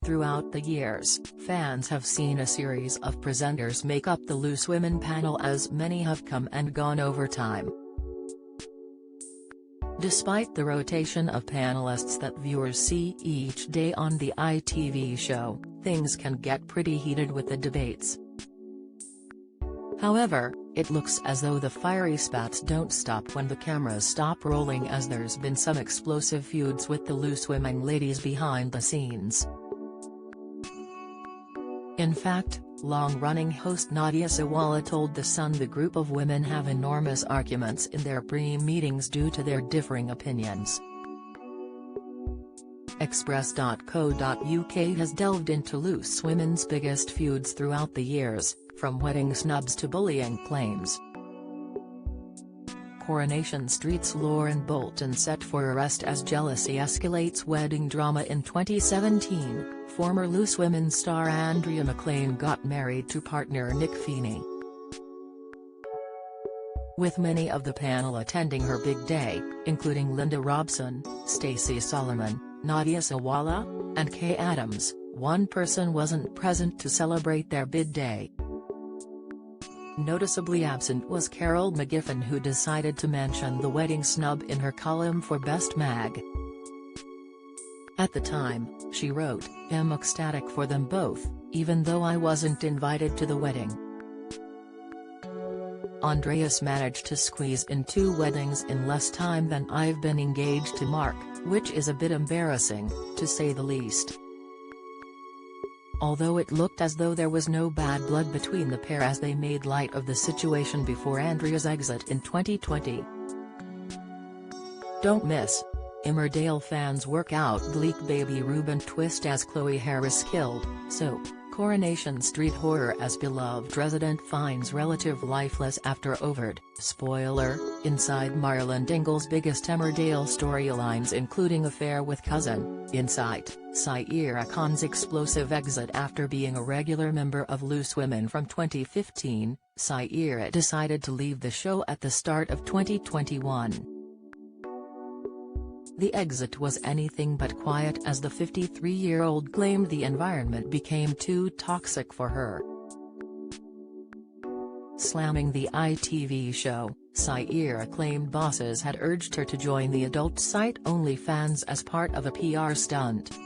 Throughout the years, fans have seen a series of presenters make up the Loose Women panel, as many have come and gone over time. Despite the rotation of panelists that viewers see each day on the ITV show, things can get pretty heated with the debates. However, it looks as though the fiery spats don't stop when the cameras stop rolling, as there's been some explosive feuds with the Loose Women ladies behind the scenes. In fact, long-running host Nadia Sawalha told The Sun the group of women have enormous arguments in their pre-meetings due to their differing opinions. Express.co.uk has delved into Loose Women's biggest feuds throughout the years, from wedding snubs to bullying claims. Coronation Street's Lauren Bolton set for arrest as jealousy escalates wedding drama in 2017. Former Loose Women star Andrea McLean got married to partner Nick Feeney. With many of the panel attending her big day, including Linda Robson, Stacey Solomon, Nadia Sawalha, and Kay Adams, one person wasn't present to celebrate their big day. Noticeably absent was Carol McGiffin, who decided to mention the wedding snub in her column for Best Mag. At the time, she wrote, "I'm ecstatic for them both, even though I wasn't invited to the wedding." Andreas managed to squeeze in 2 weddings in less time than I've been engaged to Mark, which is a bit embarrassing, to say the least. Although it looked as though there was no bad blood between the pair as they made light of the situation before Andrea's exit in 2020. Don't miss. Emmerdale fans work out bleak baby Reuben twist as Chloe Harris killed, soap. Coronation Street horror as beloved resident finds relative lifeless after overt. Spoiler, inside Marlon Dingle's biggest Emmerdale storylines, including affair with cousin. Insight, Saira Khan's explosive exit after being a regular member of Loose Women from 2015, Saira decided to leave the show at the start of 2021. The exit was anything but quiet, as the 53-year-old claimed the environment became too toxic for her. Slamming the ITV show, Saira claimed bosses had urged her to join the adult site OnlyFans as part of a PR stunt.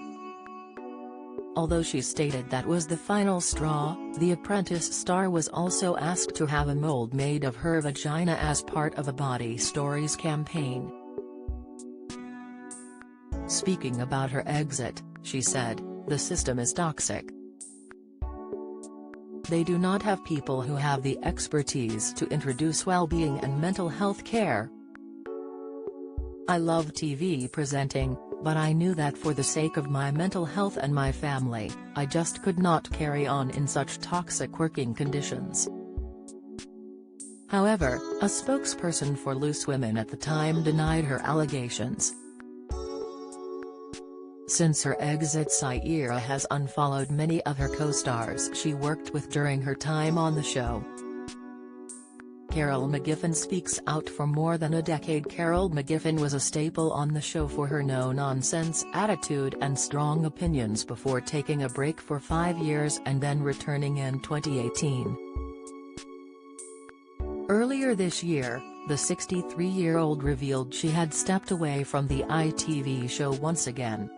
Although she stated that was the final straw, The Apprentice star was also asked to have a mold made of her vagina as part of a Body Stories campaign. Speaking about her exit, she said, "The system is toxic. They do not have people who have the expertise to introduce well-being and mental health care. I love TV presenting, but I knew that for the sake of my mental health and my family, I just could not carry on in such toxic working conditions." However, a spokesperson for Loose Women at the time denied her allegations. Since her exit, Saira has unfollowed many of her co-stars she worked with during her time on the show. Carol McGiffin speaks out. For more than a decade, Carol McGiffin was a staple on the show for her no-nonsense attitude and strong opinions before taking a break for 5 years and then returning in 2018. Earlier this year, the 63-year-old revealed she had stepped away from the ITV show once again.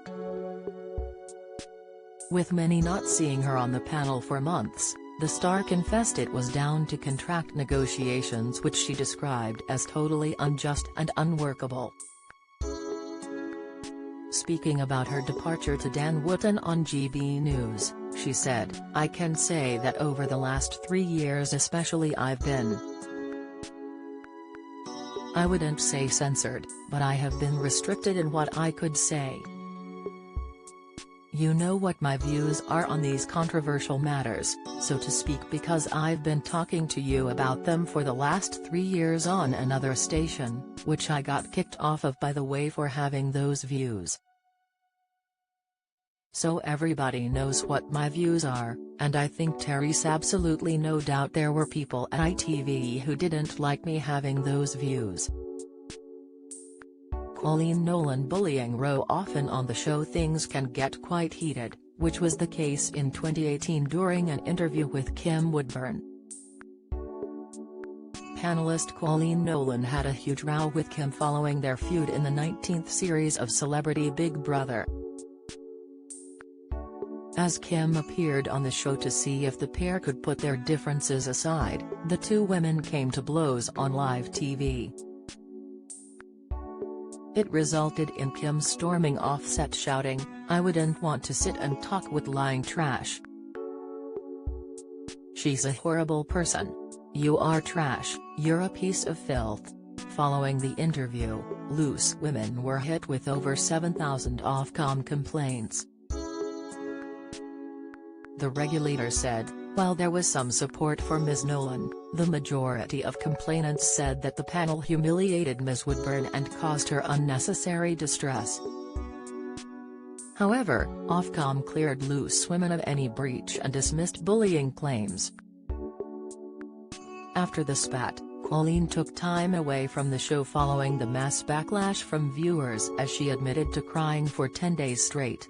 With many not seeing her on the panel for months, the star confessed it was down to contract negotiations, which she described as totally unjust and unworkable. Speaking about her departure to Dan Wootton on GB News, she said, "I can say that over the last 3 years especially I've been, I wouldn't say censored, but I have been restricted in what I could say. You know what my views are on these controversial matters, so to speak, because I've been talking to you about them for the last 3 years on another station, which I got kicked off of, by the way, for having those views. So everybody knows what my views are, and I think Terry's absolutely no doubt there were people at ITV who didn't like me having those views." Colleen Nolan bullying Roe. Often on the show things can get quite heated, which was the case in 2018 during an interview with Kim Woodburn. Panelist Colleen Nolan had a huge row with Kim following their feud in the 19th series of Celebrity Big Brother. As Kim appeared on the show to see if the pair could put their differences aside, the two women came to blows on live TV. It resulted in Kim storming off set shouting, "I wouldn't want to sit and talk with lying trash. She's a horrible person. You are trash, you're a piece of filth." Following the interview, Loose Women were hit with over 7,000 Ofcom complaints. The regulator said, while there was some support for Ms. Nolan, the majority of complainants said that the panel humiliated Ms. Woodburn and caused her unnecessary distress. However, Ofcom cleared Loose Women of any breach and dismissed bullying claims. After the spat, Colleen took time away from the show following the mass backlash from viewers as she admitted to crying for 10 days straight.